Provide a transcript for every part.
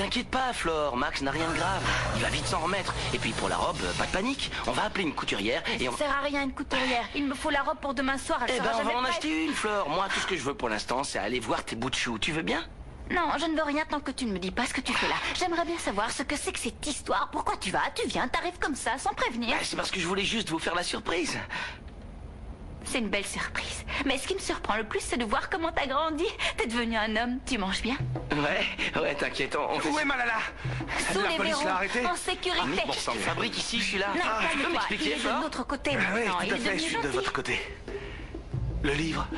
t'inquiète pas, Flore, Max n'a rien de grave. Il va vite s'en remettre. Et puis pour la robe, pas de panique. On va appeler une couturière et on... Ça sert à rien une couturière. Il me faut la robe pour demain soir. Elle Eh sera ben, on jamais va en prête. acheter une, Flore. Moi, tout ce que je veux pour l'instant, c'est aller voir tes bouts de chou. Tu veux bien? Non, je ne veux rien tant que tu ne me dis pas ce que tu fais là. J'aimerais bien savoir ce que c'est que cette histoire. Pourquoi tu vas, tu viens, t'arrives comme ça, sans prévenir. Bah, c'est parce que je voulais juste vous faire la surprise. C'est une belle surprise. Mais ce qui me surprend le plus, c'est de voir comment t'as grandi. T'es devenu un homme, tu manges bien. Ouais, t'inquiète, on fait... Où est Malala? Sous La les police verrous, l'a arrêté? en sécurité. Mais bon sang, fabrique ici, je suis là. Non, Tu peux calme-toi, il m'expliquer, est de Flore? notre côté Oui, maintenant. tout Il à est fait, devenu je suis de gentil. votre côté. Le livre,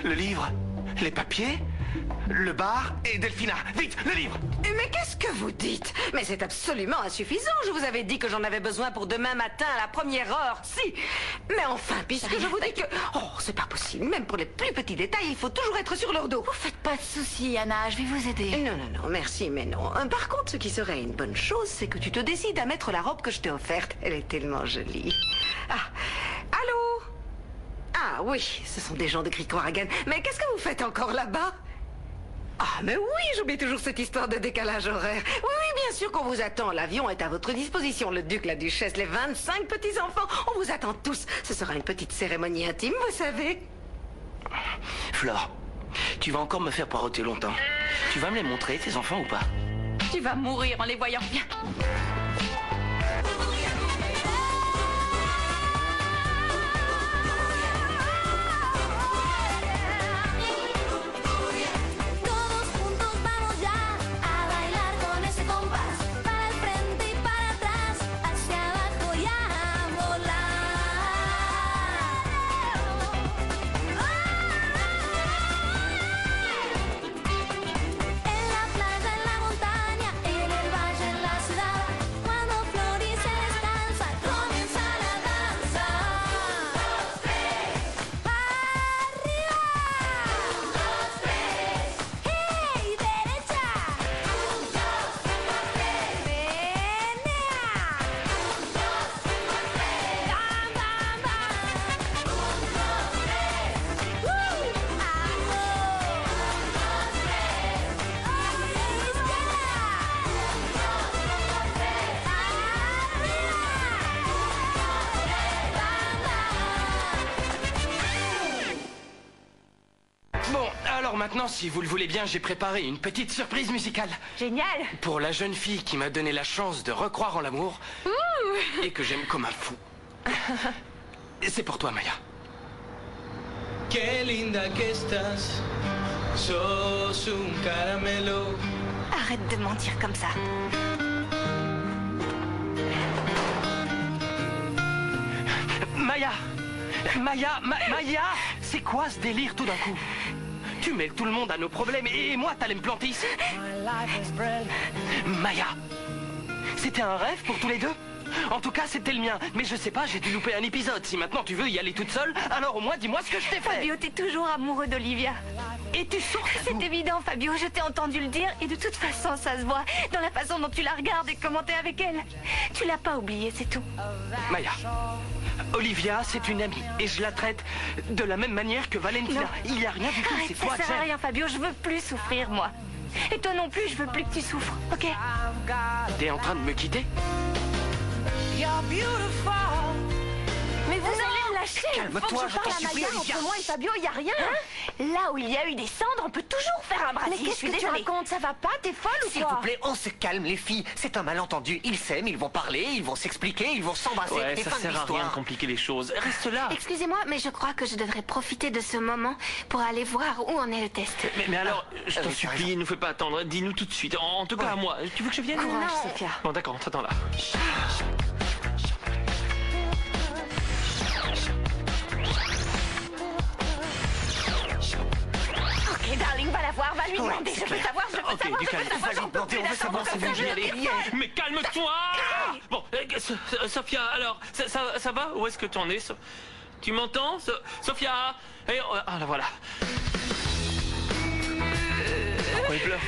les papiers, le bar et Delphina. Vite, le livre! Mais qu'est-ce que vous dites? Mais c'est absolument insuffisant. Je vous avais dit que j'en avais besoin pour demain matin à la première heure. Si. Mais enfin, puisque je vous dis que... Oh, c'est pas possible. Même pour les plus petits détails, il faut toujours être sur leur dos. Vous faites pas de soucis, Anna, je vais vous aider. Non, non, non, merci, mais non. Par contre, ce qui serait une bonne chose, c'est que tu te décides à mettre la robe que je t'ai offerte. Elle est tellement jolie. Ah, allô? Ah oui, ce sont des gens de Cricquarhagan. Mais qu'est-ce que vous faites encore là-bas? Ah, mais oui, j'oublie toujours cette histoire de décalage horaire. Oui, oui, bien sûr qu'on vous attend. L'avion est à votre disposition. Le duc, la duchesse, les 25 petits-enfants. On vous attend tous. Ce sera une petite cérémonie intime, vous savez. Flore, tu vas encore me faire poireauter longtemps. Tu vas me les montrer, tes enfants, ou pas? Tu vas mourir en les voyant bien. Todos juntos vamos ya a bailar con ese compás, para el frente y para atrás, hacia abajo y a volar. En la playa, en la montaña, en el valle, en la ciudad, cuando florece descansa, comienza la danza. Arriba. ¡Hey, derecha! ¡Menea! ¡Bam, bam, bam! Bon, alors maintenant, si vous le voulez bien, j'ai préparé une petite surprise musicale. Génial. Pour la jeune fille qui m'a donné la chance de recroire en l'amour. Et que j'aime comme un fou. Et c'est pour toi, Maya. Qué linda que estás, sos un caramelo. Arrête de mentir comme ça. Maya Maya C'est quoi ce délire tout d'un coup? Tu mêles tout le monde à nos problèmes et moi, t'allais me planter ici? Maya, c'était un rêve pour tous les deux? En tout cas, c'était le mien. Mais je sais pas, j'ai dû louper un épisode. Si maintenant tu veux y aller toute seule, alors au moins dis-moi ce que je t'ai fait. Fabio, t'es toujours amoureux d'Olivia. Et tu sors C'est évident, Fabio, je t'ai entendu le dire et de toute façon, ça se voit dans la façon dont tu la regardes et comment t'es avec elle. Tu l'as pas oublié, c'est tout. Maya, Olivia, c'est une amie et je la traite de la même manière que Valentina. Non. Il y a rien du tout, Arrête, c'est ça toi que sert à j'aime. rien, Fabio, je veux plus souffrir, moi. Et toi non plus, je veux plus que tu souffres, ok? T'es en train de me quitter? Mais vous allez me lâcher. Calme-toi, Faut que je je parle t'en à supplie, Maya. Olivia. Entre moi et Fabio, il y a rien. Là où il y a eu des cendres, on peut toujours faire un Mais brasier. qu'est-ce que tu racontes? Ça va pas? T'es folle ou S'il quoi? vous plaît, on se calme, les filles. C'est un malentendu. Ils s'aiment, ils vont parler, ils vont s'expliquer, ils vont s'embrasser. Ouais, et ça fin de sert à rien de l'histoire. compliquer les choses. Reste là. Excusez-moi, mais je crois que je devrais profiter de ce moment pour aller voir où en est le test. Mais alors, je t'en oui, t'as supplie, ne fais pas attendre. Dis-nous tout de suite. En tout cas, à moi. Tu veux que je vienne? Courage, Sophia. Bon, d'accord, t'attends là. Ok, darling, va la voir, va lui demander. c'est Je veux clair. savoir, je veux Ok, savoir, du je calme. veux savoir. Vas-y, j'en peux Blanté, plus on veut savoir d'attendre si comme vous ça, allez je veux bien. Mais calme-toi! Bon, Sophia, alors, ça va? Où est-ce que tu en es? Tu m'entends? Sophia? Ah, la voilà. Pourquoi il pleure?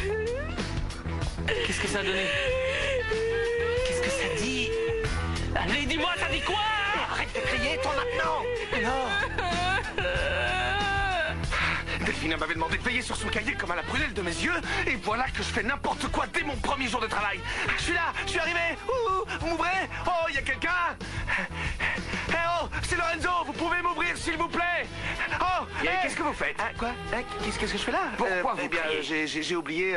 Qu'est-ce que ça a donné? Qu'est-ce que ça dit? Allez, dis-moi, ça dit quoi? Arrête de crier, toi maintenant. Delphine m'avait demandé de veiller sur son cahier comme à la prunelle de mes yeux, et voilà que je fais n'importe quoi dès mon premier jour de travail. Je suis là, je suis arrivé. Ouh, vous m'ouvrez? Oh, il y a quelqu'un? Eh oh, c'est Lorenzo, vous pouvez m'ouvrir s'il vous plaît? Oh, Qu'est-ce que vous faites? quoi? Qu'est-ce que je fais là? Pourquoi vous Eh bien, criez? j'ai oublié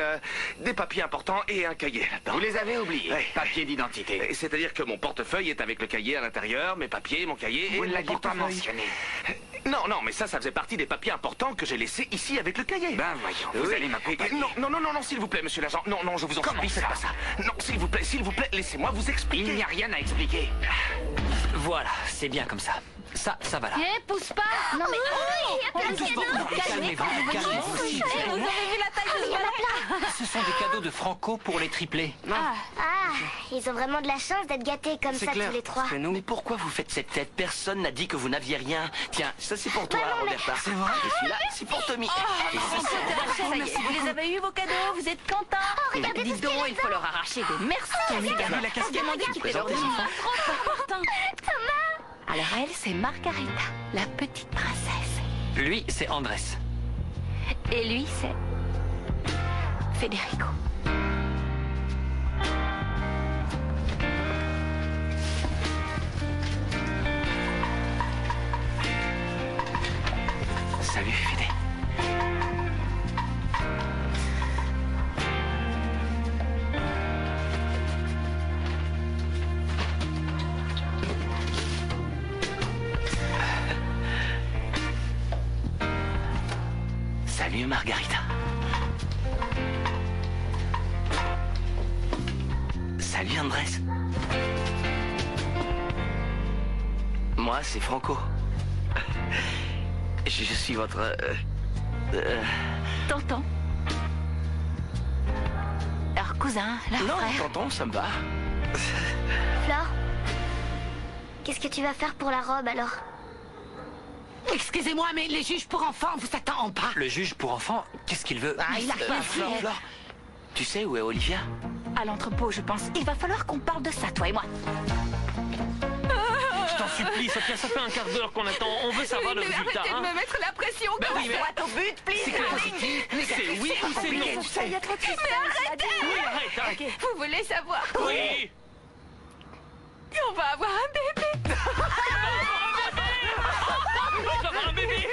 des papiers importants et un cahier là-dedans. Vous les avez oubliés. Ouais. Papier d'identité. C'est-à-dire que mon portefeuille est avec le cahier à l'intérieur, mes papiers, mon cahier Vous et ne mon l'aviez pas portefeuille. mentionné. Non, mais ça faisait partie des papiers importants que j'ai laissés ici avec le cahier. Ben voyons, vous allez m'accompagner. Non, s'il vous plaît, monsieur l'agent. Non, je vous en Comment supplie, faites ça? pas ça. Non, s'il vous plaît, laissez-moi vous expliquer. Il n'y a rien à expliquer. Voilà, c'est bien comme ça. Ça va là. Eh, pousse pas. Non mais Calmez-vous, calmez-vous. s'il vous plaît. vous avez vu la taille de ce balai? Ce sont des cadeaux de Franco pour les triplés. Ah, ils ont vraiment de la chance d'être gâtés comme ça tous les trois. Mais pourquoi vous faites cette tête? Personne n'a dit que vous n'aviez rien. Tiens, ça c'est pour toi, Roberta. C'est vrai? Et celui-là, c'est pour Tommy. Et ça, c'est Ça y est, vous les avez eu vos cadeaux, vous êtes contents? regardez Dis tout ce donc, qu'il il faut leur arracher des merci. Regarde la casquette. Qui fait leur Présentez-y. trop important. Alors elle, c'est Margarita, la petite princesse. Lui, c'est Andrés. Et lui, c'est Federico. Salut, Fédé. Salut, Margarita. Salut, Andrés. Moi, c'est Franco. Je suis votre... Tonton. Leur cousin, leur Non, frère. tonton, ça me va. Flore, qu'est-ce que tu vas faire pour la robe alors? Excusez-moi, mais les juges pour enfants vous attendent pas. Le juge pour enfants, qu'est-ce qu'il veut? Il a rien Flore, fait. Flore, tu sais où est Olivia? À l'entrepôt, je pense. Il va falloir qu'on parle de ça, toi et moi. Je t'en supplie, Sophia, ça fait un quart d'heure qu'on attend. On veut savoir le résultat. Hein. mettre la pression. Ben oui, mais au but, please. c'est clair. C'est oui ou c'est non? Il y a trop de suspense. Mais arrêtez. Oui, arrête, hein. Vous voulez savoir? Oui. On va avoir un bébé. On va avoir un bébé.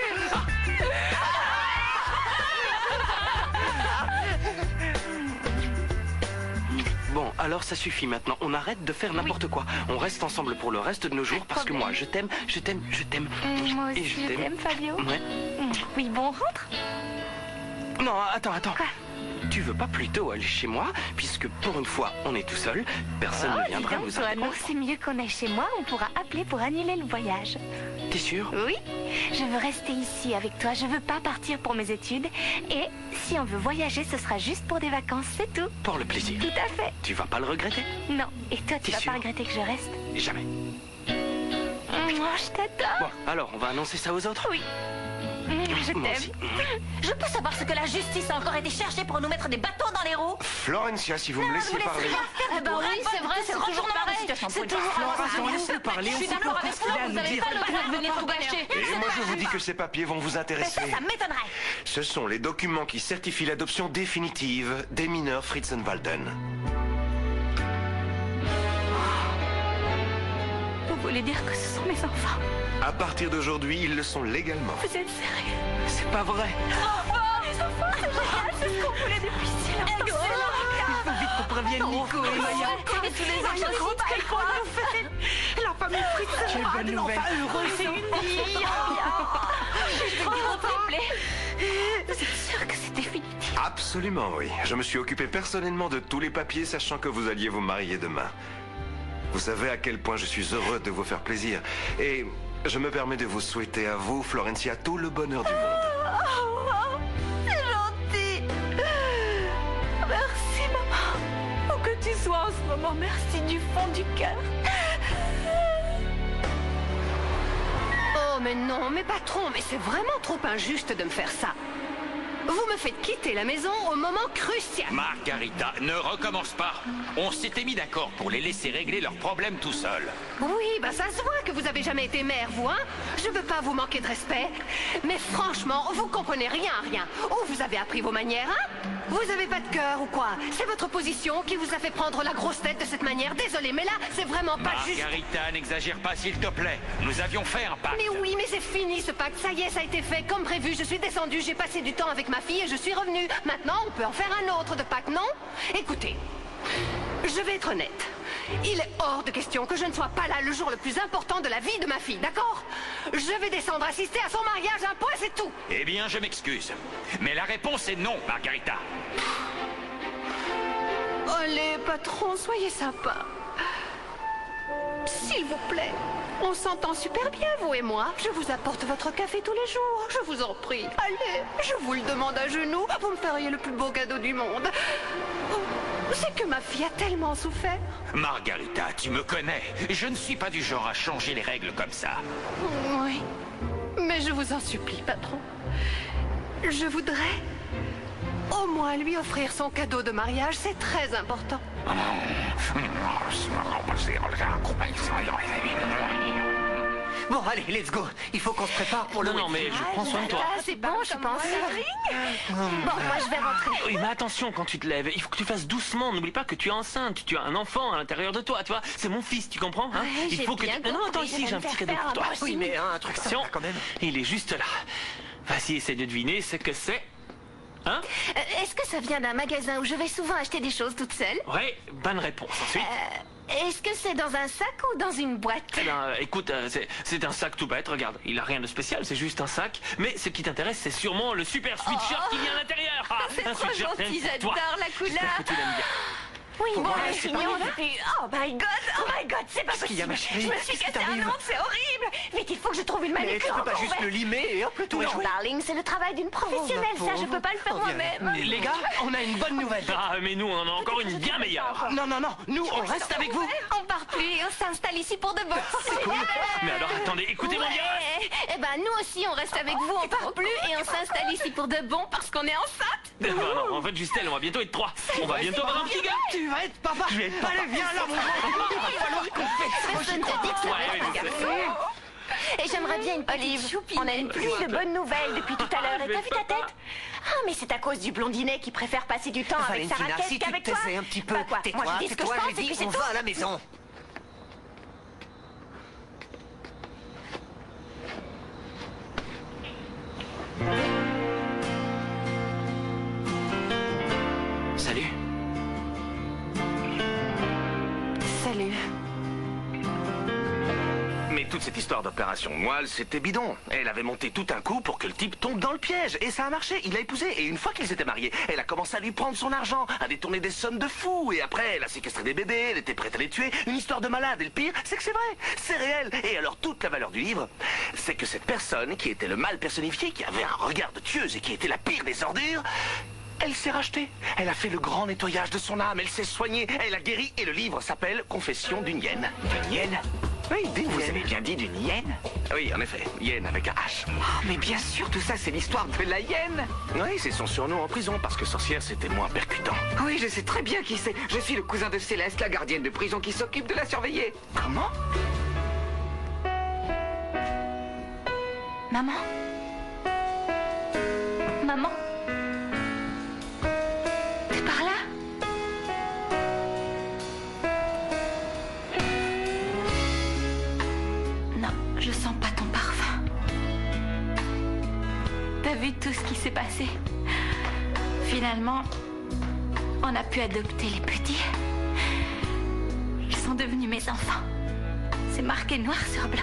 Bon, alors ça suffit maintenant. On arrête de faire n'importe quoi. On reste ensemble pour le reste de nos jours parce que moi, je t'aime, je t'aime, je t'aime. Moi Et aussi, je je t'aime. t'aime, Fabio. Ouais. Oui, bon, on rentre. Non, attends. Quoi? Tu veux pas plutôt aller chez moi, puisque pour une fois, on est tout seul. Personne ne viendra nous interrompre. C'est mieux qu'on aille chez moi. On pourra appeler pour annuler le voyage. T'es sûr? Oui, je veux rester ici avec toi. Je veux pas partir pour mes études. Et si on veut voyager, ce sera juste pour des vacances, c'est tout. Pour le plaisir. Tout à fait. Tu vas pas le regretter? Non. Et toi, tu T'es vas sûr? pas regretter que je reste? Jamais. Moi, je t'adore. Bon, alors, on va annoncer ça aux autres? Oui. Je Moi t'aime. aussi. Je peux savoir ce que la justice a encore été chercher pour nous mettre des bâtons dans les roues? Florencia, si vous me laissiez parler. Bah oui, c'est vrai, c'est toujours pareil. C'est toujours laissez-le parler. Je suis d'accord avec Flore, vous n'avez pas le droit de venir tout gâcher. Et moi, je vous dis que ces papiers vont vous intéresser. Ça m'étonnerait. Ce sont les documents qui certifient l'adoption définitive des mineurs Fritzenwalden. Vous voulez dire que ce sont mes enfants? À partir d'aujourd'hui, ils le sont légalement. Vous êtes sérieux? C'est pas vrai. Les enfants, c'est génial, c'est ce qu'on voulait depuis si longtemps. Il faut vite qu'on prévienne Nico et Maya. Et tous les enfants La famille Fritz. Quelle bonne nouvelle. heureux, c'est une vie. Je suis trop triplée. Vous êtes sûr que c'est définitif? Absolument, oui. Je me suis occupé personnellement de tous les papiers, sachant que vous alliez vous marier demain. Vous savez à quel point je suis heureux de vous faire plaisir. Et je me permets de vous souhaiter à vous, Florencia, tout le bonheur du monde. C'est gentil. Merci, maman. Où que tu sois en ce moment, merci du fond du cœur. Oh, mais non, mais patron, mais c'est vraiment trop injuste de me faire ça. Vous me faites quitter la maison au moment crucial. Margarita, ne recommence pas. On s'était mis d'accord pour les laisser régler leurs problèmes tout seuls. Oui, bah ça se voit que vous avez jamais été mère, vous, hein? Je veux pas vous manquer de respect, mais franchement, vous comprenez rien à rien. Où vous avez appris vos manières, hein? Vous avez pas de cœur ou quoi? C'est votre position qui vous a fait prendre la grosse tête de cette manière. Désolé, mais là, c'est vraiment pas juste. Margarita, n'exagère pas s'il te plaît. Nous avions fait un pacte. Mais oui, mais c'est fini ce pacte. Ça y est, ça a été fait. Comme prévu, je suis descendue, j'ai passé du temps avec ma fille et je suis revenue. Maintenant, on peut en faire un autre de pacte, non? Écoutez, je vais être honnête. Il est hors de question que je ne sois pas là le jour le plus important de la vie de ma fille, d'accord? Je vais descendre assister à son mariage, un point, c'est tout. Eh bien, je m'excuse. Mais la réponse est non, Margarita. Allez, patron, soyez sympa. S'il vous plaît. On s'entend super bien, vous et moi. Je vous apporte votre café tous les jours. Je vous en prie. Allez, je vous le demande à genoux. Vous me feriez le plus beau cadeau du monde. Oh, c'est que ma fille a tellement souffert. Margarita, tu me connais. Je ne suis pas du genre à changer les règles comme ça. Oui. Mais je vous en supplie, patron. Je voudrais au moins lui offrir son cadeau de mariage. C'est très important. Bon, allez, let's go. Il faut qu'on se prépare pour le Non, mais je prends soin de toi. Ah, c'est bon, je pense. Bon, moi, je vais rentrer. Oui, mais attention quand tu te lèves. Il faut que tu fasses doucement. N'oublie pas que tu es enceinte. Tu as un enfant à l'intérieur de toi, tu vois. C'est mon fils, tu comprends, hein? Ouais, Il faut que tu... Non, attends, ici, j'ai un petit cadeau pour toi. Oui, mais un truc Attention, sympa quand même. il est juste là. Vas-y, essaie de deviner ce que c'est. Hein? Est-ce que ça vient d'un magasin où je vais souvent acheter des choses toute seule? Ouais, bonne réponse. Ensuite, Est-ce que c'est dans un sac ou dans une boîte? eh ben, écoute, c'est un sac tout bête, regarde. Il a rien de spécial, c'est juste un sac. Mais ce qui t'intéresse, c'est sûrement le super sweatshirt qui vient à l'intérieur. Ah, C'est un trop sweatshirt, gentil, rien que pour toi. j'adore la couleur. J'espère que tu l'aimes bien. Oui, bon, voir, la c'est chignon, pas depuis... Oh my god, c'est pas qu'il y a, possible. ma chérie? Je me suis Qu'est-ce qui cassé un t'arrive? ongle, c'est horrible. Vite, il faut que je trouve une Mais manucure. tu peux pas encore juste ouverte. le limer et hop, le tour est Non, joué. darling, c'est le travail d'une professionnelle, ça, je peux pas le faire Oh, viens. moi-même. Les gars, on a une bonne nouvelle. Ah, mais nous, on en a encore une bien meilleure. Non, nous, on reste avec vous. On part plus et on s'installe ici pour de bon. C'est cool. Mais alors, attendez, écoutez-moi bien. Eh ben, nous aussi, on reste avec vous, on part plus et on s'installe ici pour de bon parce qu'on est enceinte. Non, en fait, Justel, on va bientôt être trois. On va bientôt avoir un petit gars. Tu vas être papa. Je vais être papa. Allez, viens là, mon grand. Il va falloir qu'on fasse. Personne ne te dit que ça va Ouais, être un je sais. garçon. Et j'aimerais bien une petite choupine. On a une pluie de bonnes nouvelles depuis tout à l'heure. Et t'as vu ta tête? Ah, mais c'est à cause du blondinet qui préfère passer du temps avec sa Valentina, raquette si tu qu'avec te toi. taisais un petit peu, Bah quoi, tais-toi, moi je dis ce que je tais-toi, pense je et dis, puis c'est on tout. va à la maison. Salut. Salut. Mais toute cette histoire d'opération moelle, c'était bidon. Elle avait monté tout un coup pour que le type tombe dans le piège. Et ça a marché, il l'a épousée. Et une fois qu'ils étaient mariés, elle a commencé à lui prendre son argent, à détourner des sommes de fou. Et après, elle a séquestré des bébés, elle était prête à les tuer. Une histoire de malade. Et le pire, c'est que c'est vrai, c'est réel. Et alors toute la valeur du livre, c'est que cette personne qui était le mal personnifié, qui avait un regard de tueuse et qui était la pire des ordures, elle s'est rachetée. Elle a fait le grand nettoyage de son âme, elle s'est soignée, elle a guéri. Et le livre s'appelle Confession d'une hyène. Une hyène? Oui, d'une Vous hyène. avez bien dit d'une hyène? Oui, en effet, hyène avec un H. Oh, mais bien sûr, tout ça, c'est l'histoire de la hyène. Oui, c'est son surnom en prison, parce que sorcière, c'était moins percutant. Oui, je sais très bien qui c'est. Je suis le cousin de Céleste, la gardienne de prison qui s'occupe de la surveiller. Comment? Maman? Maman? T'es par là? Non, je sens pas ton parfum. T'as vu tout ce qui s'est passé? Finalement, on a pu adopter les petits. Ils sont devenus mes enfants. C'est marqué noir sur blanc.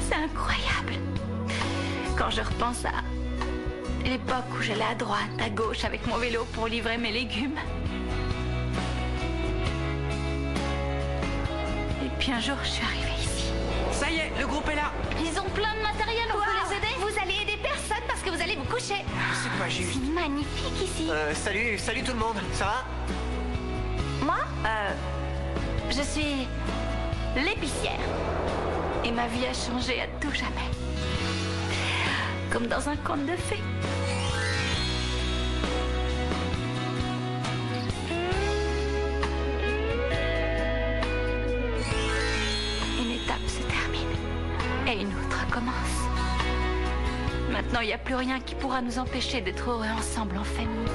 C'est incroyable. Quand je repense à l'époque où j'allais à droite, à gauche avec mon vélo pour livrer mes légumes. Et puis un jour, je suis arrivée ici. Ça y est, le groupe est là. Ils ont plein de matériel, on peut les aider? Vous allez aider personne parce que vous allez vous coucher. C'est pas juste. C'est magnifique ici. Salut tout le monde, ça va? Moi, je suis l'épicière. Et ma vie a changé à tout jamais. Comme dans un conte de fées. Une étape se termine et une autre commence. Maintenant, il n'y a plus rien qui pourra nous empêcher d'être heureux ensemble en famille.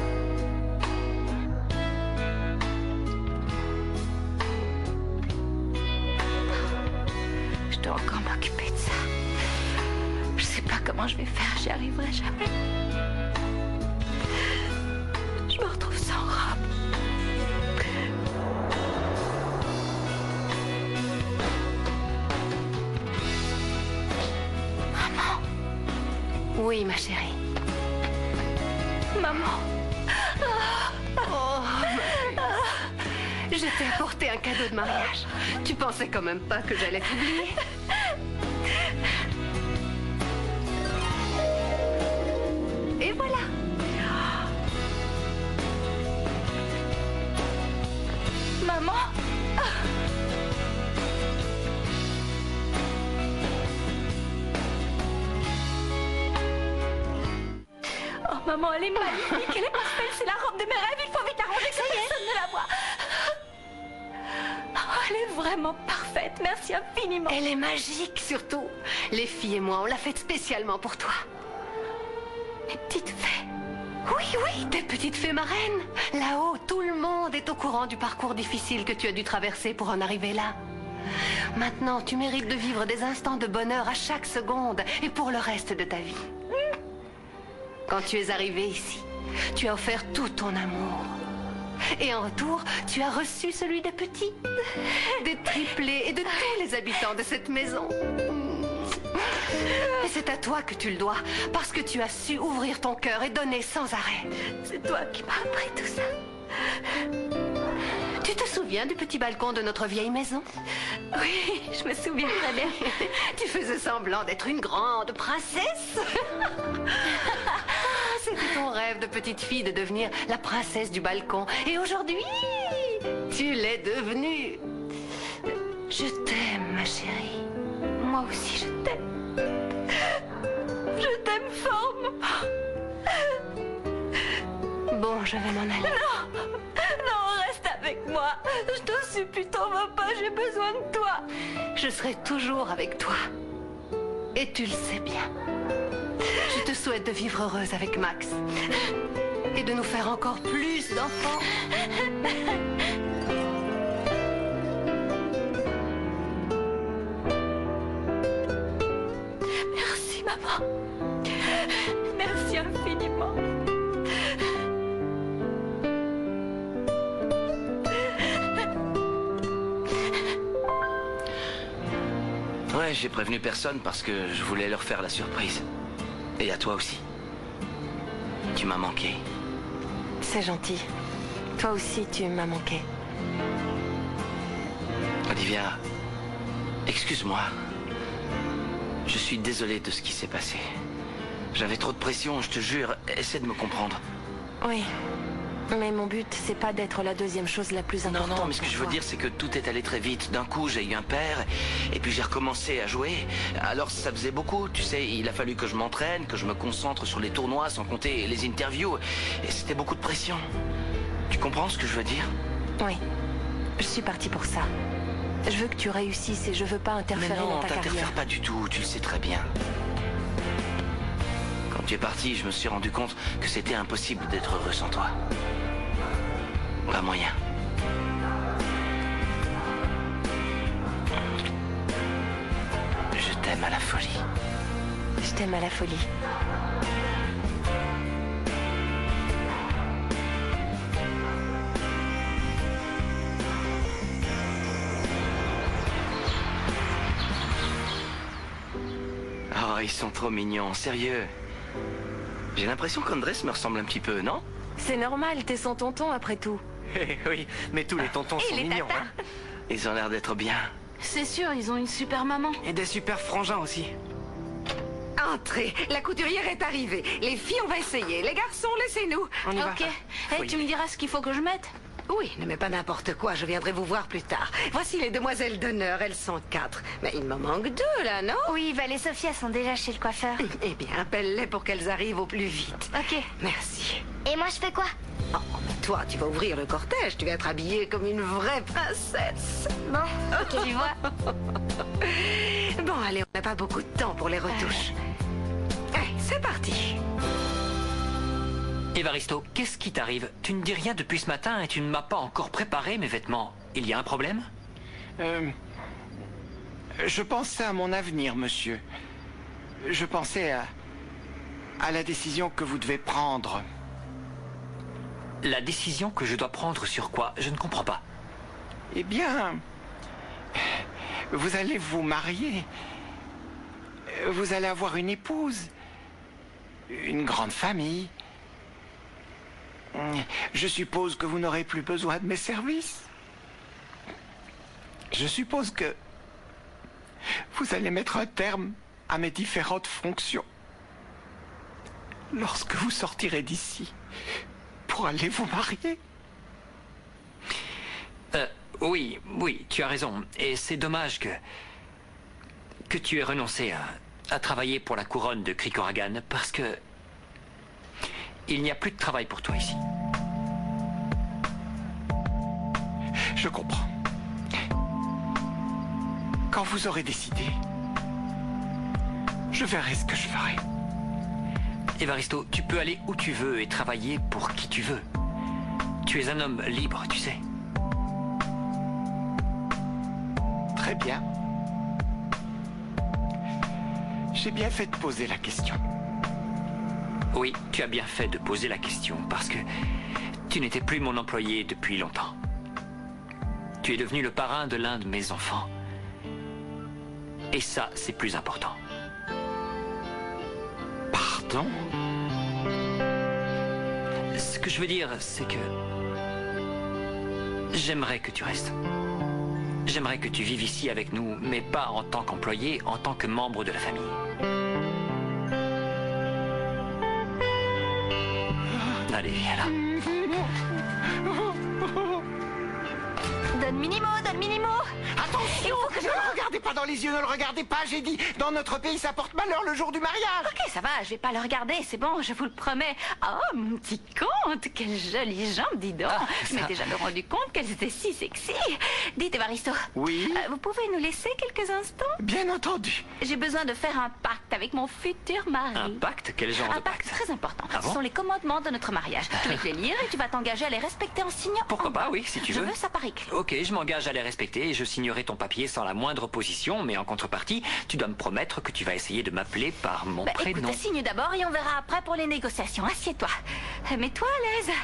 Je dois encore m'occuper de ça. Je sais pas comment je vais faire, j'y arriverai jamais. Je me retrouve sans robe. Maman. Oui, ma chérie. Maman. Oh, je t'ai apporté un cadeau de mariage. Tu pensais quand même pas que j'allais t'oublier? Et voilà. Maman. Oh maman, elle est magnifique, elle est parfaite, c'est la robe de mes rêves, il faut vite arranger que personne ne la voit. Oh, elle est vraiment parfaite, merci infiniment. Elle est magique surtout. Les filles et moi, on l'a faite spécialement pour toi. Mes petites fées. Oui, oui, tes petites fées marraines. Là-haut, tout le monde est au courant du parcours difficile que tu as dû traverser pour en arriver là. Maintenant, tu mérites de vivre des instants de bonheur à chaque seconde et pour le reste de ta vie. Quand tu es arrivé ici, tu as offert tout ton amour. Et en retour, tu as reçu celui des petits, des triplés et de tous les habitants de cette maison. Et c'est à toi que tu le dois, parce que tu as su ouvrir ton cœur et donner sans arrêt. C'est toi qui m'as appris tout ça. Tu te souviens du petit balcon de notre vieille maison? Oui, je me souviens très bien. Tu faisais semblant d'être une grande princesse. C'était ton rêve de petite fille de devenir la princesse du balcon. Et aujourd'hui, tu l'es devenue. Je t'aime, ma chérie. Moi aussi, je t'aime. Je t'aime fort, maman. Bon, je vais m'en aller. Non, non, reste avec moi. Je te supplie, t'en vas pas, j'ai besoin de toi. Je serai toujours avec toi. Et tu le sais bien. Je te souhaite de vivre heureuse avec Max. Et de nous faire encore plus d'enfants. Merci, maman. Merci infiniment. Ouais, j'ai prévenu personne parce que je voulais leur faire la surprise. Et à toi aussi. Tu m'as manqué. C'est gentil. Toi aussi, tu m'as manqué. Olivia, excuse-moi. Je suis désolé de ce qui s'est passé. J'avais trop de pression, je te jure. Essaie de me comprendre. Oui. Mais mon but, c'est pas d'être la deuxième chose la plus importante. Non, mais ce que je veux dire, c'est que tout est allé très vite. D'un coup, j'ai eu un père, et puis j'ai recommencé à jouer. Alors, ça faisait beaucoup, tu sais. Il a fallu que je m'entraîne, que je me concentre sur les tournois, sans compter les interviews. Et c'était beaucoup de pression. Tu comprends ce que je veux dire? Oui. Je suis partie pour ça. Je veux que tu réussisses et je veux pas interférer dans ta carrière. Non, t'interfères pas du tout, tu le sais très bien. Quand tu es parti, je me suis rendu compte que c'était impossible d'être heureux sans toi. Pas moyen. Je t'aime à la folie. Je t'aime à la folie. Oh, ils sont trop mignons, sérieux. J'ai l'impression qu'Andrés me ressemble un petit peu, non? C'est normal, t'es son tonton après tout. Oui, mais tous les tontons sont mignons, hein. Ils ont l'air d'être bien. C'est sûr, ils ont une super maman. Et des super frangins aussi. Entrez, la couturière est arrivée. Les filles, on va essayer. Les garçons, laissez-nous. On y va. Ok. Hey, tu me diras ce qu'il faut que je mette? Oui, ne mets pas n'importe quoi, je viendrai vous voir plus tard. Voici les demoiselles d'honneur, elles sont 4. Mais il m'en manque 2, là, non? Oui, Val et Sophia sont déjà chez le coiffeur. Eh bien, appelle-les pour qu'elles arrivent au plus vite. Ok. Merci. Et moi, je fais quoi? Oh, mais toi, tu vas ouvrir le cortège, tu vas être habillée comme une vraie princesse. Bon, ok, je vois. Bon, allez, on n'a pas beaucoup de temps pour les retouches. Allez, c'est parti. Évaristo, qu'est-ce qui t'arrive? Tu ne dis rien depuis ce matin et tu ne m'as pas encore préparé mes vêtements. Il y a un problème? Je pensais à mon avenir, monsieur. Je pensais à la décision que vous devez prendre. La décision que je dois prendre sur quoi? Je ne comprends pas. Eh bien, vous allez vous marier. Vous allez avoir une épouse. Une grande famille. Je suppose que vous n'aurez plus besoin de mes services. Je suppose que vous allez mettre un terme à mes différentes fonctions. Lorsque vous sortirez d'ici pour aller vous marier. Oui, tu as raison. Et c'est dommage que tu aies renoncé à travailler pour la couronne de Krikoragan parce que il n'y a plus de travail pour toi ici. Je comprends. Quand vous aurez décidé, je verrai ce que je ferai. Évaristo, tu peux aller où tu veux et travailler pour qui tu veux. Tu es un homme libre, tu sais. Très bien. J'ai bien fait de poser la question. Oui, tu as bien fait de poser la question parce que tu n'étais plus mon employé depuis longtemps. Tu es devenu le parrain de l'un de mes enfants. Et ça, c'est plus important. Pardon? Ce que je veux dire, c'est que j'aimerais que tu restes. J'aimerais que tu vives ici avec nous, mais pas en tant qu'employé, en tant que membre de la famille. Allez, viens là. Donne Minimo, donne Minimo. Attention, ne le regardez pas dans les yeux, ne le regardez pas, j'ai dit. Dans notre pays, ça porte malheur le jour du mariage. Ok, ça va, je vais pas le regarder, c'est bon, je vous le promets. Oh, mon petit conte, quelle jolie jambe, dis donc. Je m'étais jamais rendu compte qu'elles étaient si sexy. Dites, Évaristo. Oui? Vous pouvez nous laisser quelques instants? Bien entendu. J'ai besoin de faire un pacte avec mon futur mari. Un pacte? Quel genre de pacte? Un pacte très important. Ah bon? Ce sont les commandements de notre mariage. Je vais te les lire et tu vas t'engager à les respecter en signant. Pourquoi pas, oui, si tu veux. Je veux ça par écrit. Ok, je m'engage à les respecter et je signerai ton papier sans la moindre opposition, mais en contrepartie, tu dois me promettre que tu vas essayer de m'appeler par mon prénom. Écoute, signe d'abord et on verra après pour les négociations. Assieds-toi. Mets-toi à l'aise.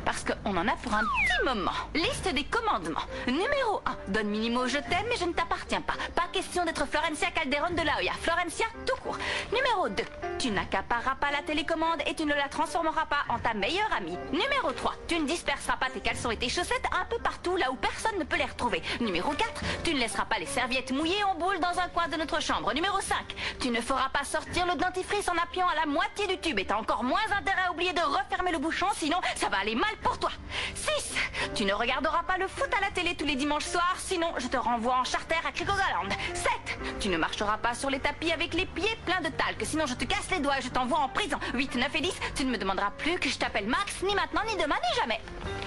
Parce qu'on en a pour un petit moment. Liste des commandements. Numéro 1. Don Minimo, je t'aime, mais je ne t'appartiens pas. Pas question d'être Florencia Calderon de la Hoya. Florencia, tout court. Numéro 2. Tu n'accapareras pas la télécommande et tu ne la transformeras pas en ta meilleure amie. Numéro 3. Tu ne disperseras pas tes caleçons et tes chaussettes un peu partout là où personne ne peut les retrouver. Numéro 4. Tu ne laisseras pas les serviettes mouillées en boule dans un coin de notre chambre. Numéro 5. Tu ne feras pas sortir le dentifrice en appuyant à la moitié du tube et t'as encore moins intérêt à oublier de refermer le bouchon, sinon ça va aller mal pour toi. 6. Tu ne regarderas pas le foot à la télé tous les dimanches soirs, sinon je te renvoie en charter à Krikogaland. 7. Tu ne marcheras pas sur les tapis avec les pieds pleins de talc, sinon je te casse les doigts et je t'envoie en prison. 8, 9 et 10. Tu ne me demanderas plus que je t'appelle Max, ni maintenant, ni demain, ni jamais.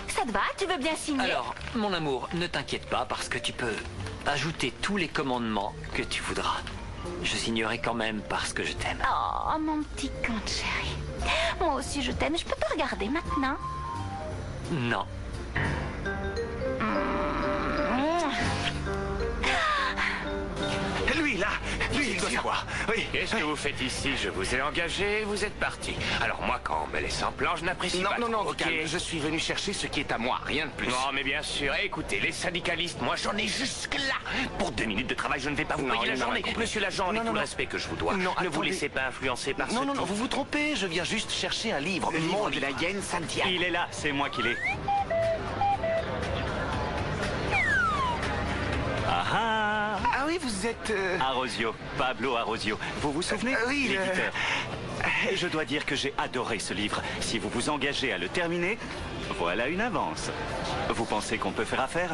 Ça te va? Tu veux bien signer? Alors, mon amour, ne t'inquiète pas parce que tu peux ajouter tous les commandements que tu voudras. Je signerai quand même parce que je t'aime. Oh, mon petit conte chéri. Moi aussi je t'aime, je peux te regarder maintenant? Non. Lui, là, lui, il doit savoir. Oui. Qu'est-ce que vous faites ici? Je vous ai engagé, vous êtes parti. Alors moi, quand on me laisse en plan, je n'apprécie pas. Non, ok. calme. Je suis venu chercher ce qui est à moi, rien de plus. Non, mais bien sûr. Écoutez, les syndicalistes, moi, j'en ai jusque-là. Pour 2 minutes de travail, je ne vais pas vous payer la journée. Monsieur l'agent, avec tout le respect que je vous dois, ne vous laissez pas influencer par ce Non, type. vous vous trompez. Je viens juste chercher un livre. Le livre de la hyène Santiago. Il est là, c'est moi qui l'ai. Ah oui, vous êtes... Arosio, Pablo Arosio. Vous vous souvenez? Oui, l'éditeur. Et je dois dire que j'ai adoré ce livre. Si vous vous engagez à le terminer, Voilà une avance. Vous pensez qu'on peut faire affaire?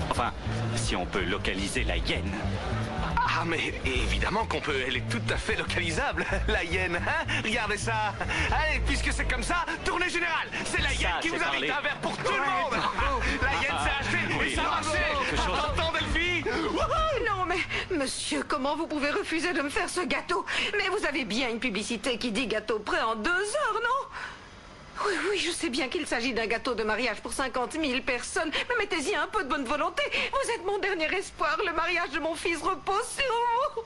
Enfin, si on peut localiser la hyène. Ah, mais évidemment qu'on peut. Elle est tout à fait localisable, la hyène. Hein? Regardez ça. Allez, puisque c'est comme ça, tournée générale. C'est la hyène qui vous invite un verre pour tout le monde. La hyène s'est achetée et ça a marché. T'entends, Delphi? Non, mais monsieur, comment vous pouvez refuser de me faire ce gâteau? Mais vous avez bien une publicité qui dit gâteau prêt en 2 heures, non? Oui, oui, je sais bien qu'il s'agit d'un gâteau de mariage pour 50 000 personnes, mais mettez-y un peu de bonne volonté. Vous êtes mon dernier espoir. Le mariage de mon fils repose sur vous.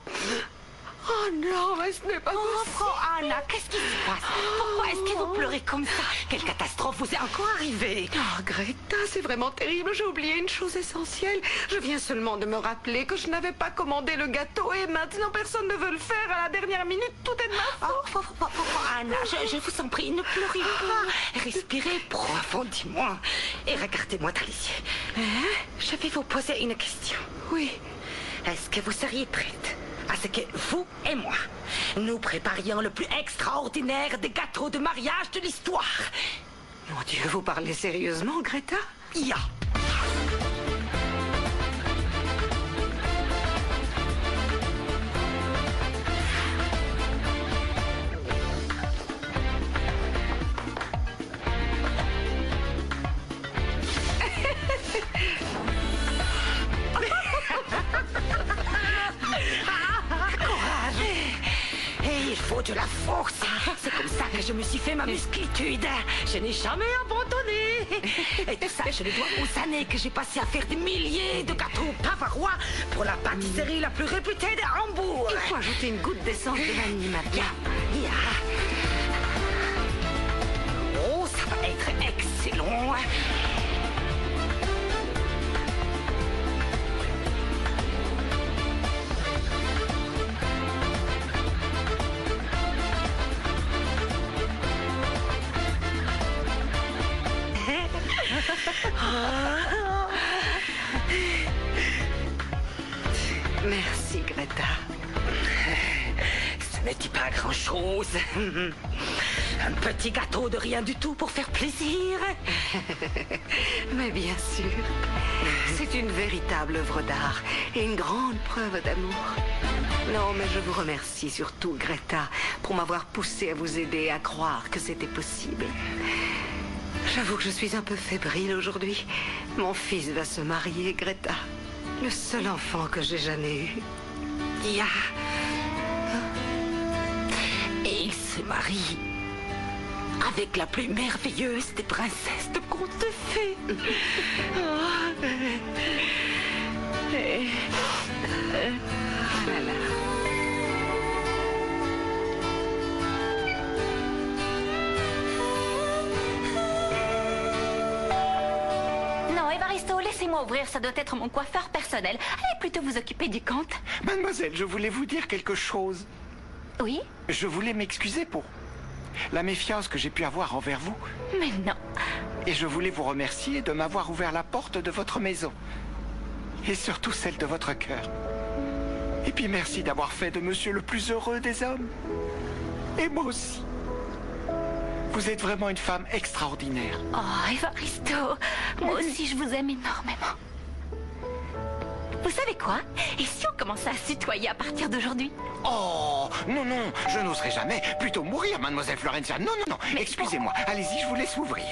Oh non, mais ce n'est pas possible. Anna, qu'est-ce qui se passe? Pourquoi est-ce que vous pleurez comme ça? Quelle catastrophe vous est encore arrivée? Oh, Greta, c'est vraiment terrible. J'ai oublié une chose essentielle. Je viens seulement de me rappeler que je n'avais pas commandé le gâteau et maintenant personne ne veut le faire à la dernière minute. Tout est de ma faute. Anna, je vous en prie, ne pleurez pas. Respirez profondément et regardez-moi dans les yeux. Je vais vous poser une question. Oui. Est-ce que vous seriez prête à ce que vous et moi, nous préparions le plus extraordinaire des gâteaux de mariage de l'histoire? Mon Dieu, vous parlez sérieusement, Greta? Ya. Il faut de la force. C'est comme ça que je me suis fait ma musclitude. Je n'ai jamais abandonné. Et tout ça, je le dois aux années que j'ai passé à faire des milliers de gâteaux bavarois pour la pâtisserie la plus réputée de Hambourg. Il faut ajouter une goutte d'essence de vanille maintenant. Oh, ça va être excellent. Merci, Greta. Ce n'était pas grand-chose. Un petit gâteau de rien du tout pour faire plaisir. Mais bien sûr, c'est une véritable œuvre d'art et une grande preuve d'amour. Non, mais je vous remercie surtout, Greta, pour m'avoir poussé à vous aider à croire que c'était possible. J'avoue que je suis un peu fébrile aujourd'hui. Mon fils va se marier, Greta. Le seul enfant que j'ai jamais eu. Ya. Et il se marie avec la plus merveilleuse des princesses de contes de fées. Voilà. Non, Evaristo, laissez-moi ouvrir, ça doit être mon coiffeur personnel. Allez plutôt vous occuper du compte. Mademoiselle, je voulais vous dire quelque chose. Oui? Je voulais m'excuser pour la méfiance que j'ai pu avoir envers vous. Mais non. Et je voulais vous remercier de m'avoir ouvert la porte de votre maison. Et surtout celle de votre cœur. Et puis merci d'avoir fait de monsieur le plus heureux des hommes. Et moi aussi. Vous êtes vraiment une femme extraordinaire. Oh, Evaristo, moi aussi je vous aime énormément. Vous savez quoi? Et si on commençait à se tutoyer à partir d'aujourd'hui? Oh, non, non, je n'oserais jamais. Plutôt mourir, mademoiselle Florencia. Non, non, non, excusez-moi. Allez-y, je vous laisse ouvrir.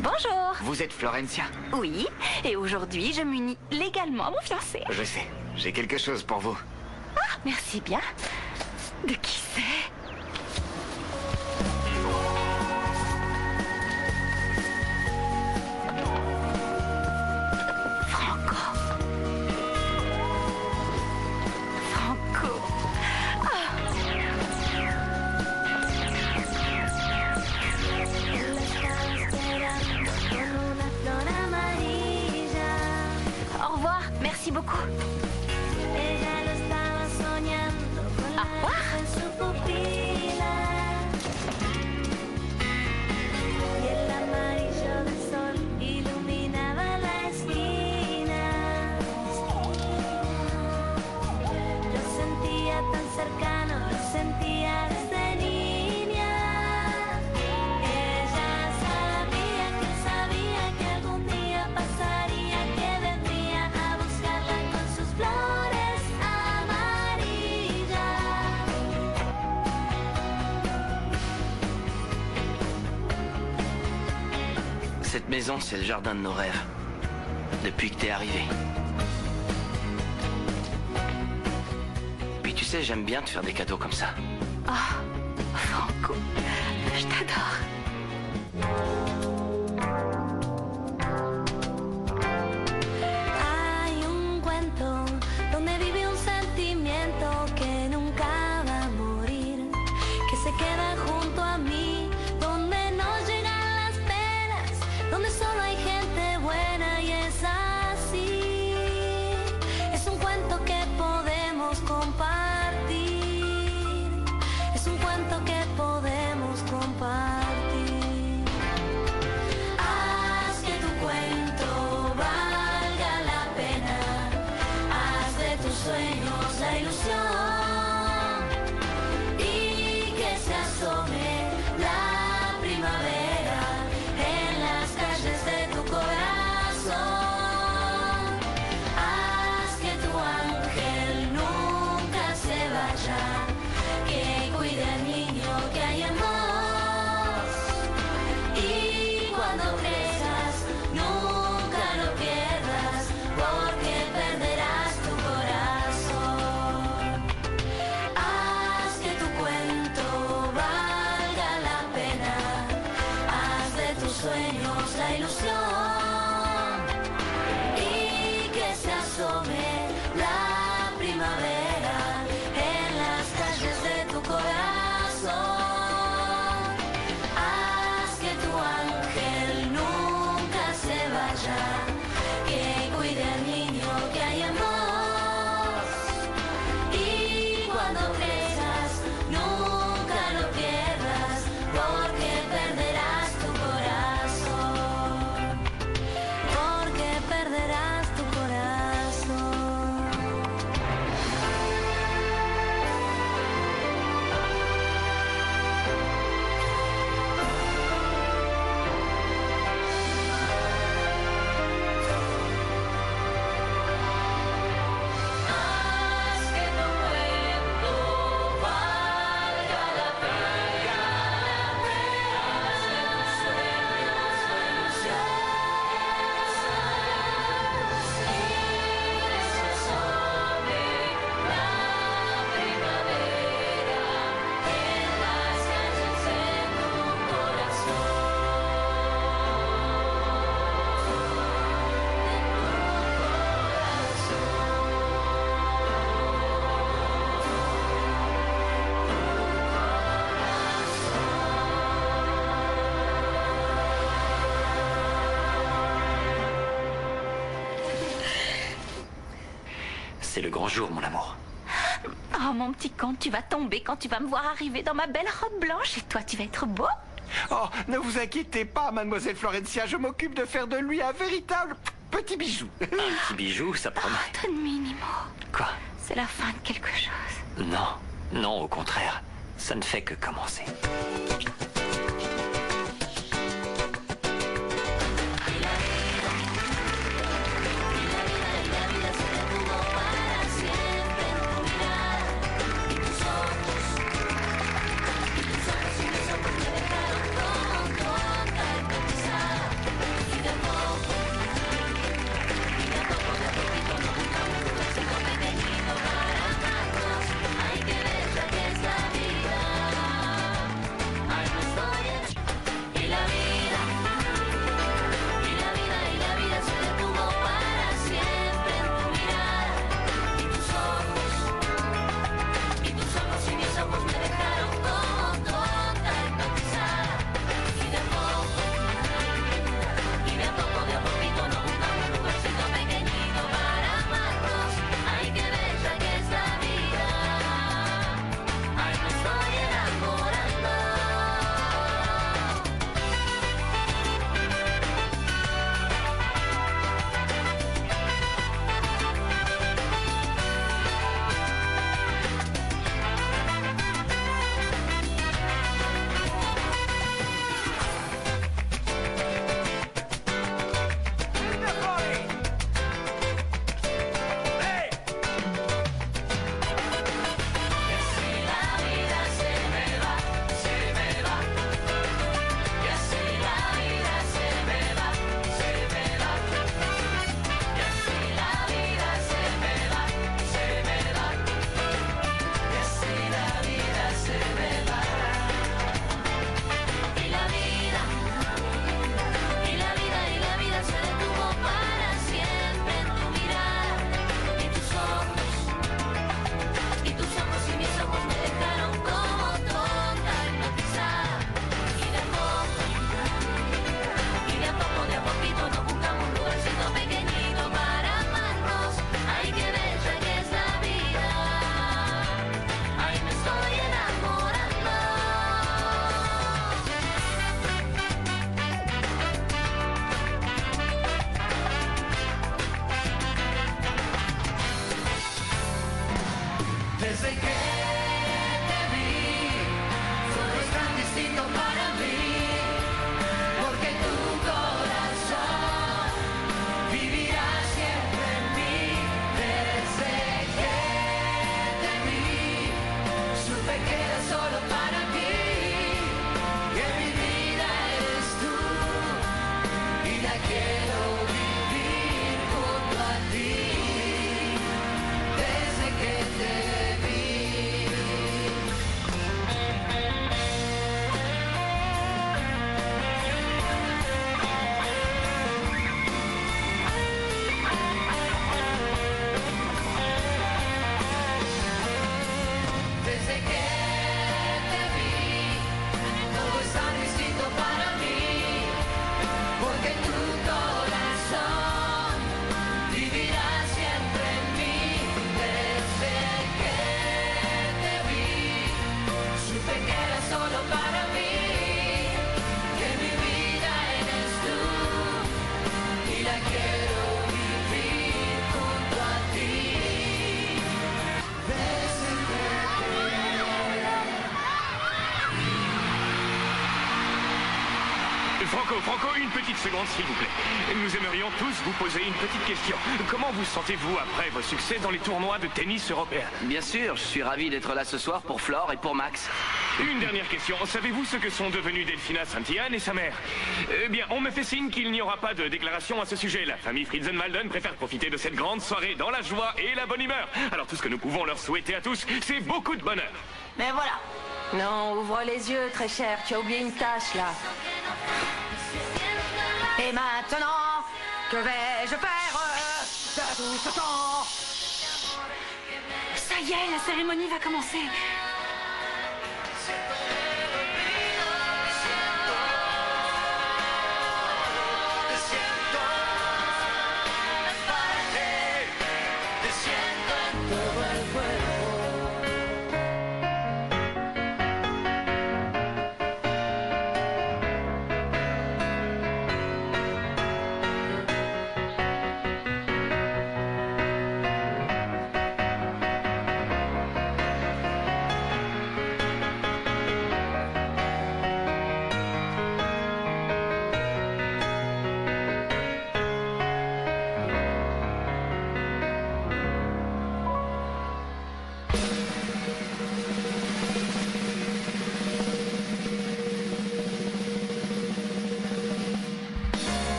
Bonjour. Vous êtes Florencia? Oui, et aujourd'hui je m'unis légalement à mon fiancé. Je sais, j'ai quelque chose pour vous. Ah, merci bien. De qui c'est? Au revoir, merci beaucoup. Au revoir. Cette maison, c'est le jardin de nos rêves. Depuis que t'es arrivé. Puis tu sais, j'aime bien te faire des cadeaux comme ça. Oh, Franco, je t'adore. Hay un cuento donde vive un sentimiento que nunca va a morir, que se queda junto a mí, donde no llegan las penas, donde solo hay gente buena y es así. Es un cuento que podemos compartir, es un cuento que podemos compartir. Haz que tu cuento valga la pena, haz de tus sueños la ilusión y que se asome la primavera en las calles de tu corazón. Haz que tu ángel nunca se vaya, que cuide al niño que hay en vos. Y cuando crezcas, nunca lo pierdas, porque perderás tu corazón. Haz que tu cuento valga la pena, haz de tus sueños la ilusión y que se asome la primavera en las calles de tu corazón. Haz que tu ángel nunca se vaya, que cuide al niño que hay en vos. Y cuando crezcas, nunca lo pierdas, porque perderás tu corazón. Porque perderás tu corazón. Haz que tu cuento valga la pena, haz de tus sueños la ilusión y que se asome la primavera en las calles de tu corazón. C'est le grand jour, mon amour. Oh, mon petit conte, tu vas tomber quand tu vas me voir arriver dans ma belle robe blanche et toi, tu vas être beau. Oh, ne vous inquiétez pas, mademoiselle Florencia, je m'occupe de faire de lui un véritable petit bijou. Un petit bijou, ça promet. Ton minimo. Quoi? C'est la fin de quelque chose. Non, non, au contraire. Ça ne fait que commencer. Ay, qué bella que es la vida. Ay, Desde que te vi, todo es tan distinto para mí, porque tu corazón vivirá siempre en mí. Desde que te vi, supe que era solo para ti, que mi vida eres tú, y la quiero vivir junto a ti. Desde que te Franco, une petite seconde, s'il vous plaît. Nous aimerions tous vous poser une petite question. Comment vous sentez-vous après vos succès dans les tournois de tennis européens? Bien sûr, je suis ravi d'être là ce soir pour Flore et pour Max. Une dernière question. Savez-vous ce que sont devenus Delphina Saint-Yann et sa mère? Eh bien, on me fait signe qu'il n'y aura pas de déclaration à ce sujet. La famille Fritzenwalden préfère profiter de cette grande soirée dans la joie et la bonne humeur. Alors tout ce que nous pouvons leur souhaiter à tous, c'est beaucoup de bonheur. Mais voilà. Non, ouvre les yeux, très cher. Tu as oublié une tâche, là. Et maintenant, que vais-je faire de tout ce temps? Ça y est, la cérémonie va commencer.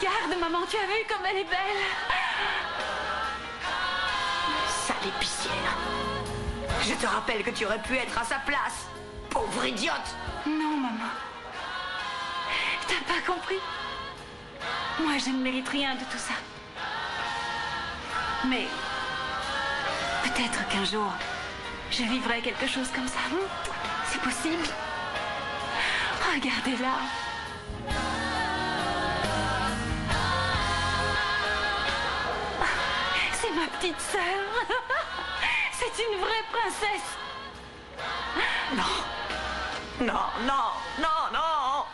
Regarde, maman, tu as vu comme elle est belle. Sale épicière. Je te rappelle que tu aurais pu être à sa place. Pauvre idiote. Non, maman. T'as pas compris? Moi, je ne mérite rien de tout ça. Mais peut-être qu'un jour, je vivrai quelque chose comme ça. C'est possible. Regardez-la. C'est ma petite sœur. C'est une vraie princesse. Non. Non, non, non, non.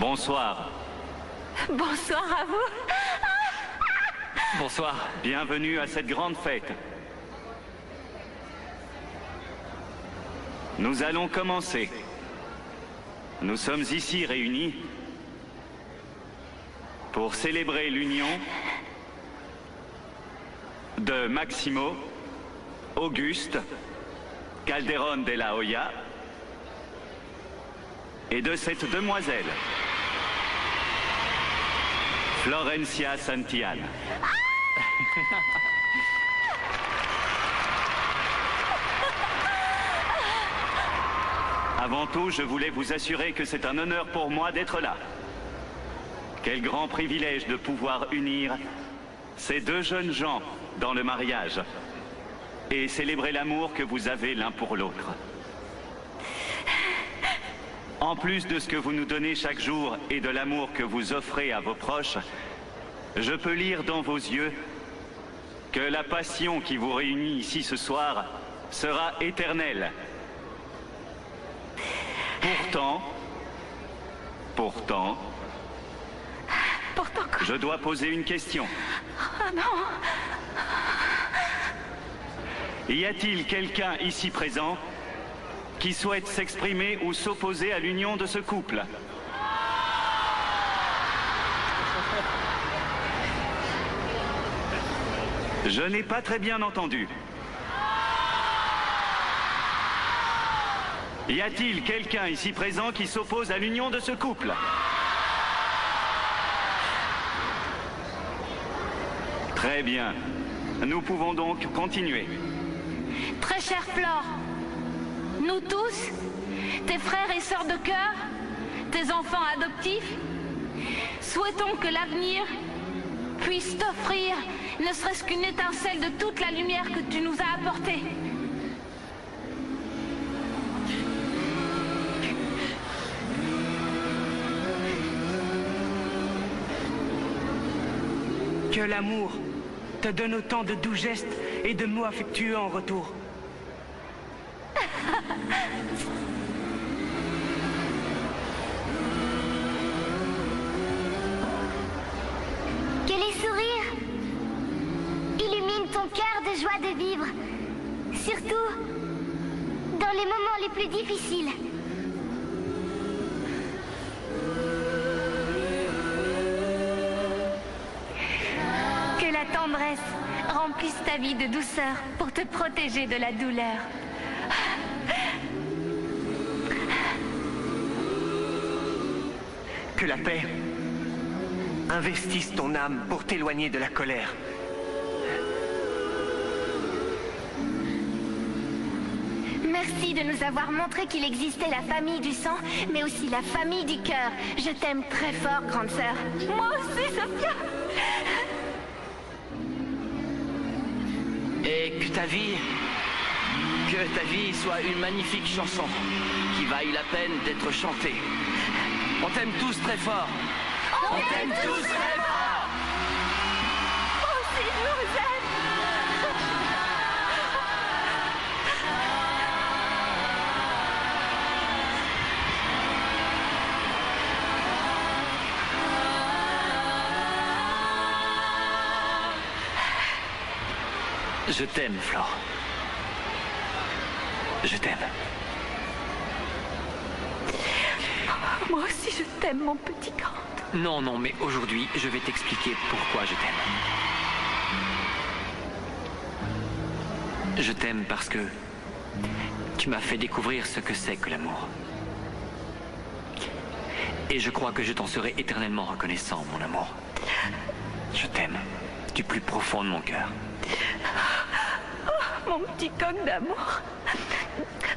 Bonsoir. Bonsoir à vous. Bonsoir. Bienvenue à cette grande fête. Nous allons commencer. Nous sommes ici réunis pour célébrer l'union de Maximo, Auguste, Calderón de la Hoya et de cette demoiselle, Florencia Santillana. Avant tout, je voulais vous assurer que c'est un honneur pour moi d'être là. Quel grand privilège de pouvoir unir ces deux jeunes gens dans le mariage et célébrer l'amour que vous avez l'un pour l'autre. En plus de ce que vous nous donnez chaque jour et de l'amour que vous offrez à vos proches, je peux lire dans vos yeux que la passion qui vous réunit ici ce soir sera éternelle. Pourtant, je dois poser une question. Oh non. Y a-t-il quelqu'un ici présent qui souhaite s'exprimer ou s'opposer à l'union de ce couple? Je n'ai pas très bien entendu. Y a-t-il quelqu'un ici présent qui s'oppose à l'union de ce couple? Très bien. Nous pouvons donc continuer. Très chère Flore, nous tous, tes frères et sœurs de cœur, tes enfants adoptifs, souhaitons que l'avenir puisse t'offrir ne serait-ce qu'une étincelle de toute la lumière que tu nous as apportée. Que l'amour te donne autant de doux gestes et de mots affectueux en retour. Que les sourires illuminent ton cœur de joie de vivre, surtout dans les moments les plus difficiles. Que la tendresse remplisse ta vie de douceur pour te protéger de la douleur. Que la paix investisse ton âme pour t'éloigner de la colère. Merci de nous avoir montré qu'il existait la famille du sang, mais aussi la famille du cœur. Je t'aime très fort, grande sœur. Moi aussi, Sophia. Et que ta vie soit une magnifique chanson qui vaille la peine d'être chantée. On t'aime tous très fort. On t'aime tous très fort. Moi aussi, je vous aime. Je t'aime, Flore. Je t'aime. Moi aussi, je t'aime, mon petit grand. Non, non, mais aujourd'hui, je vais t'expliquer pourquoi je t'aime. Je t'aime parce que tu m'as fait découvrir ce que c'est que l'amour. Et je crois que je t'en serai éternellement reconnaissant, mon amour. Je t'aime du plus profond de mon cœur. Oh, mon petit coq d'amour.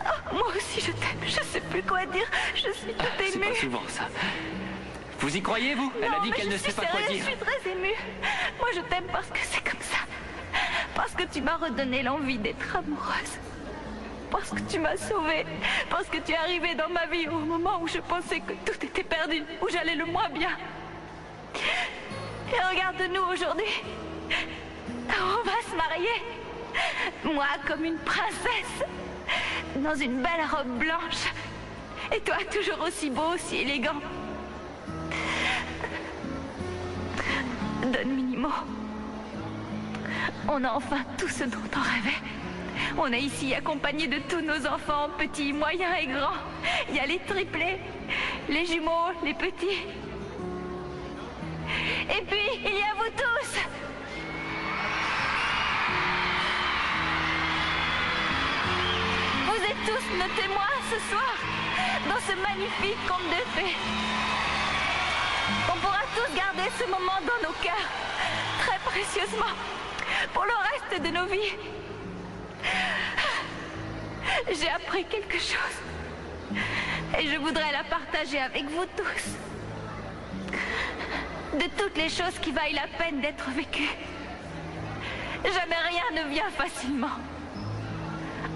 Oh, moi aussi, je t'aime. Je sais plus quoi dire. Je suis toute émue. C'est pas souvent, ça. Vous y croyez, vous? Elle a dit qu'elle ne sait pas quoi dire. Je suis très émue. Moi, je t'aime parce que c'est comme ça. Parce que tu m'as redonné l'envie d'être amoureuse. Parce que tu m'as sauvée. Parce que tu es arrivé dans ma vie au moment où je pensais que tout était perdu, où j'allais le moins bien. Et regarde-nous aujourd'hui. On va se marier. Moi comme une princesse. Dans une belle robe blanche. Et toi toujours aussi beau, aussi élégant. Don Minimo, on a enfin tout ce dont on rêvait. On est ici accompagné de tous nos enfants, petits, moyens et grands. Il y a les triplés, les jumeaux, les petits. Et puis, il y a vous tous. Vous êtes tous nos témoins ce soir, dans ce magnifique conte de fées. On pourra tous garder ce moment dans nos cœurs, très précieusement, pour le reste de nos vies. J'ai appris quelque chose, et je voudrais la partager avec vous tous. De toutes les choses qui vaillent la peine d'être vécues, jamais rien ne vient facilement.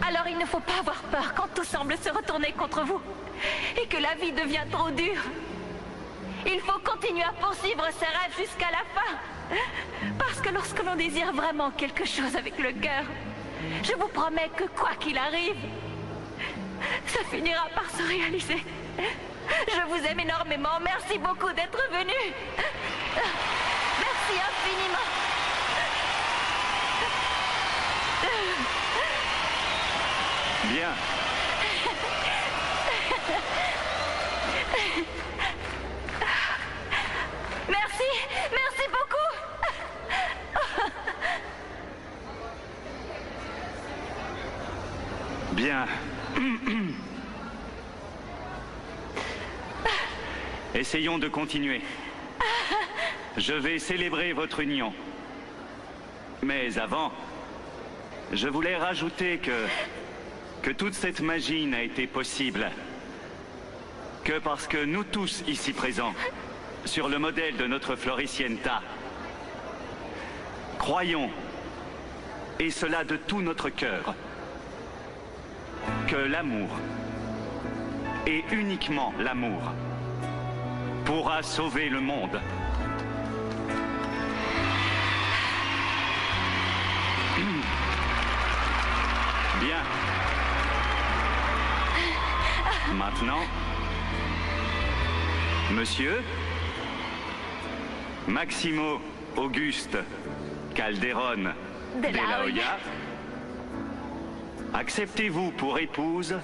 Alors il ne faut pas avoir peur quand tout semble se retourner contre vous et que la vie devient trop dure. Il faut continuer à poursuivre ses rêves jusqu'à la fin. Parce que lorsque l'on désire vraiment quelque chose avec le cœur, je vous promets que quoi qu'il arrive, ça finira par se réaliser. Je vous aime énormément. Merci beaucoup d'être venu. Merci infiniment. Bien. Merci, merci beaucoup. Bien. Essayons de continuer. Je vais célébrer votre union. Mais avant, je voulais rajouter que toute cette magie n'a été possible que parce que nous tous ici présents, sur le modèle de notre Floricienta, croyons, et cela de tout notre cœur, que l'amour, et uniquement l'amour, pourra sauver le monde. Bien. Maintenant, Monsieur Maximo Auguste Calderón de la Hoya, acceptez-vous pour épouse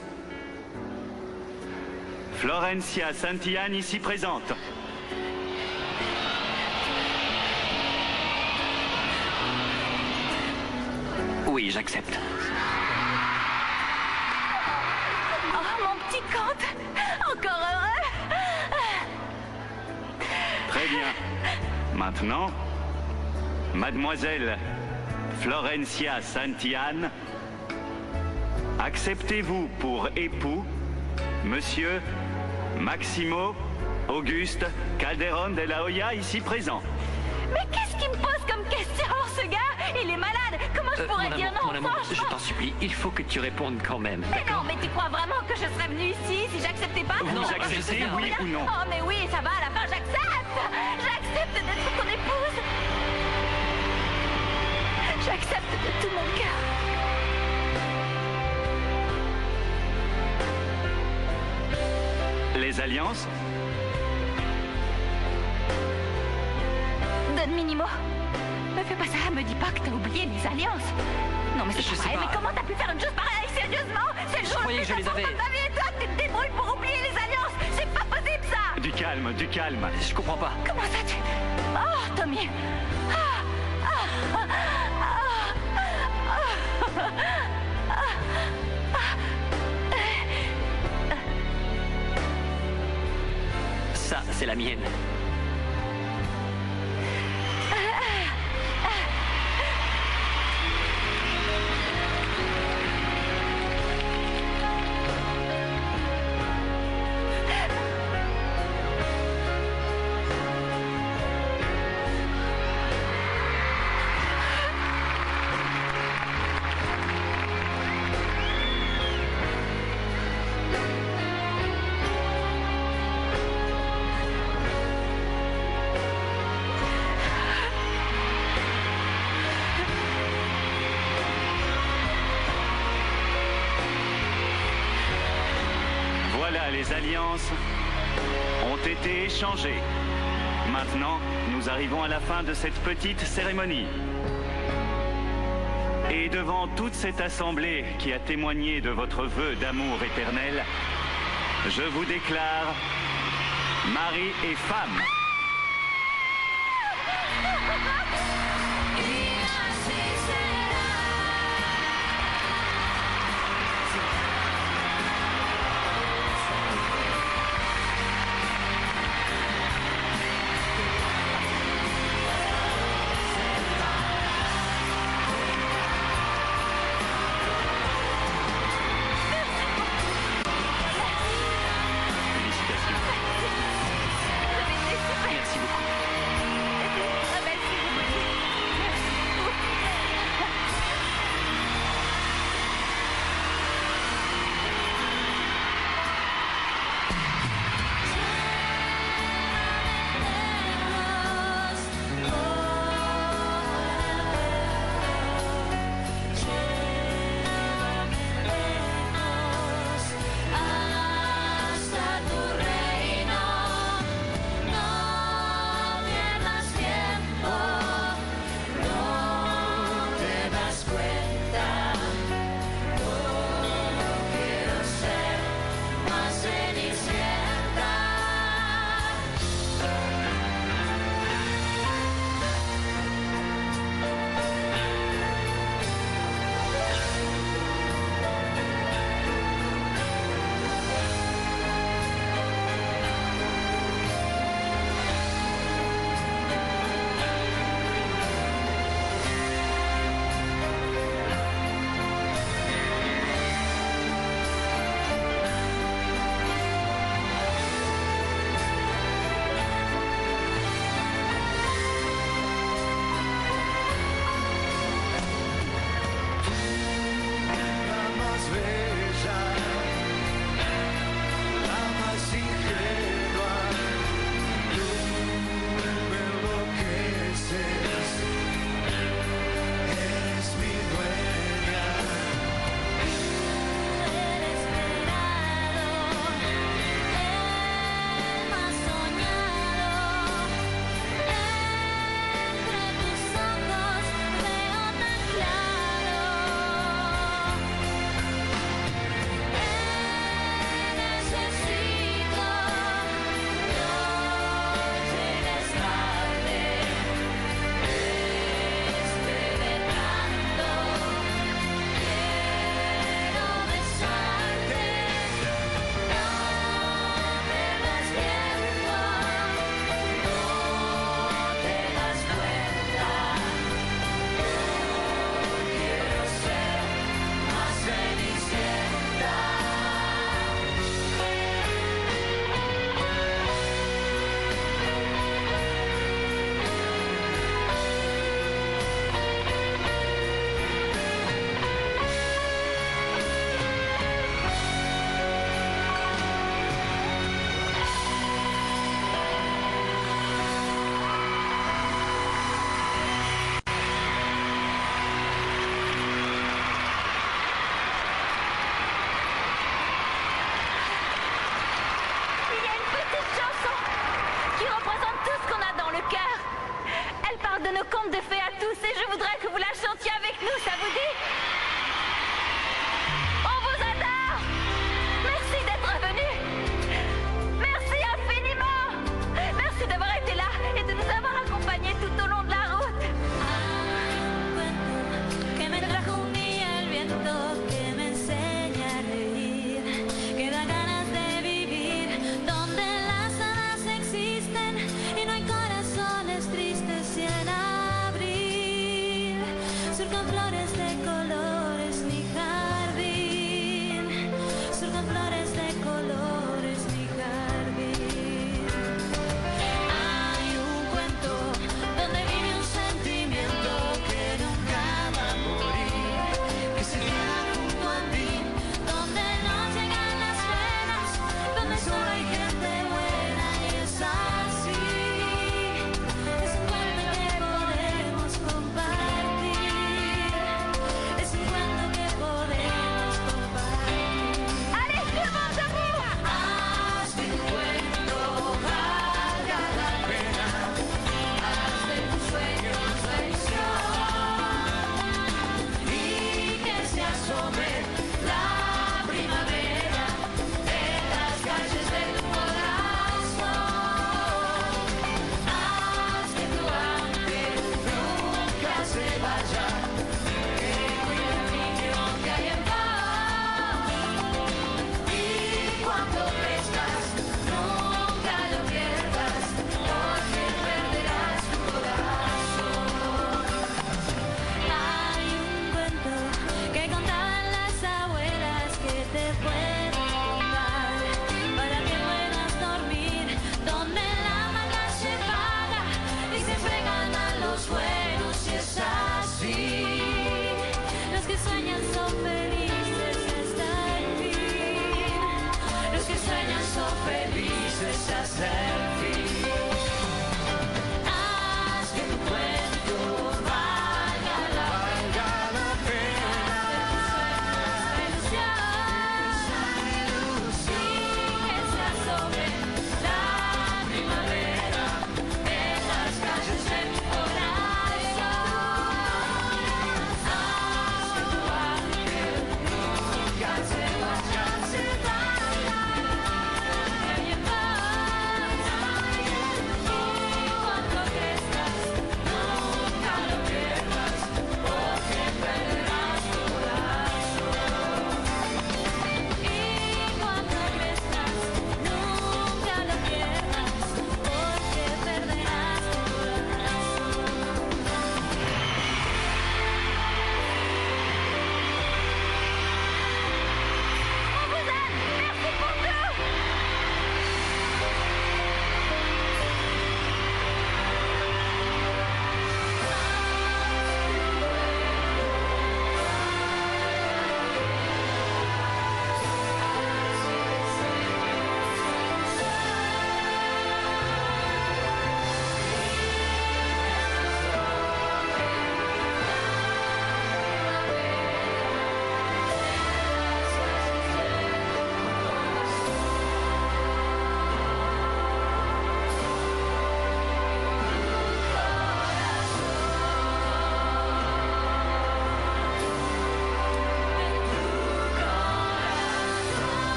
Florencia Santillán ici présente? Oui, j'accepte. Oh, mon petit Comte, encore heureux. Très bien. Maintenant, Mademoiselle Florencia Santillán, acceptez-vous pour époux Monsieur Maximo Auguste Calderón de la Hoya ici présent? Mais qu'est-ce qu'il me pose comme question, ce gars? Il est malade. Comment je pourrais dire non, mon amour, franchement? je t'en supplie, il faut que tu répondes quand même. Mais non, mais tu crois vraiment que je serais venue ici si j'acceptais pas? Vous acceptez, oui ou non? Oh, mais oui, ça va, à la fin, j'accepte. J'accepte d'être ton épouse. J'accepte de tout mon cœur. Les alliances? Don Minimo, me fais pas ça, me dis pas que t'as oublié les alliances. Non mais c'est pas vrai, mais comment t'as pu faire une chose pareille, sérieusement? C'est le jour le plus important de ta vie et toi tu te débrouilles pour oublier les alliances. C'est pas possible ça. Du calme, du calme. Je comprends pas. Comment ça tu... Oh, Tommy. Ça, c'est la mienne. Les alliances ont été échangées. Maintenant, nous arrivons à la fin de cette petite cérémonie. Et devant toute cette assemblée qui a témoigné de votre vœu d'amour éternel, je vous déclare mari et femme. Merci beaucoup. conte de fées à tous et je voudrais que vous la chantiez avec nous, ça vous dit? On vous adore! Merci d'être venus! Merci infiniment! Merci d'avoir été là et de nous avoir accompagnés tout au long de la route! Que me trajo un día el viento, que me enseña a reír, que da ganas de vivir, donde las hadas existen y no hay corazones tristes sin abril. Surcan flores de colores mi jardín, surcan flores de colores mi jardín. Hay un cuento donde vive un sentimiento que nunca va a morir, que se queda junto a mí, donde no llegan las penas, donde solo hay gente buena y es así. Es un cuento que podemos compartir, es un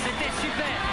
C'était super.